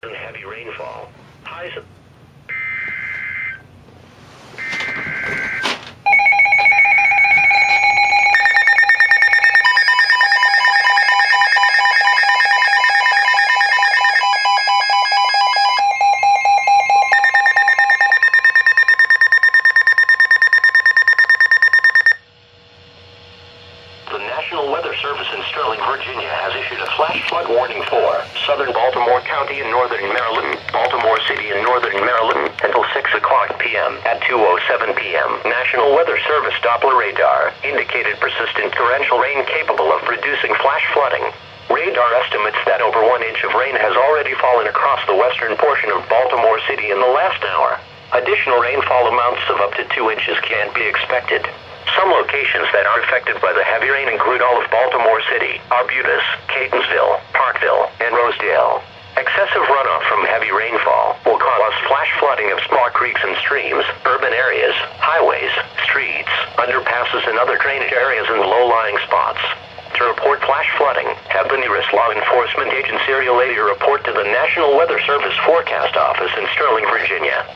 and heavy rainfall. Highs of The National Weather Service in Sterling, Virginia has issued a flash flood warning for southern Baltimore County and northern Maryland, Baltimore City and northern Maryland until 6 o'clock p.m. At 2:07 p.m., National Weather Service Doppler radar indicated persistent torrential rain capable of producing flash flooding. Radar estimates that over 1 inch of rain has already fallen across the western portion of Baltimore City in the last hour. Additional rainfall amounts of up to 2 inches can be expected. Some locations that are affected by the heavy rain include all of Baltimore City, Arbutus, Catonsville, Parkville, and Rosedale. Excessive runoff from heavy rainfall will cause flash flooding of small creeks and streams, urban areas, highways, streets, underpasses, and other drainage areas in low-lying spots. To report flash flooding, have the nearest law enforcement agency or report to the National Weather Service Forecast Office in Sterling, Virginia.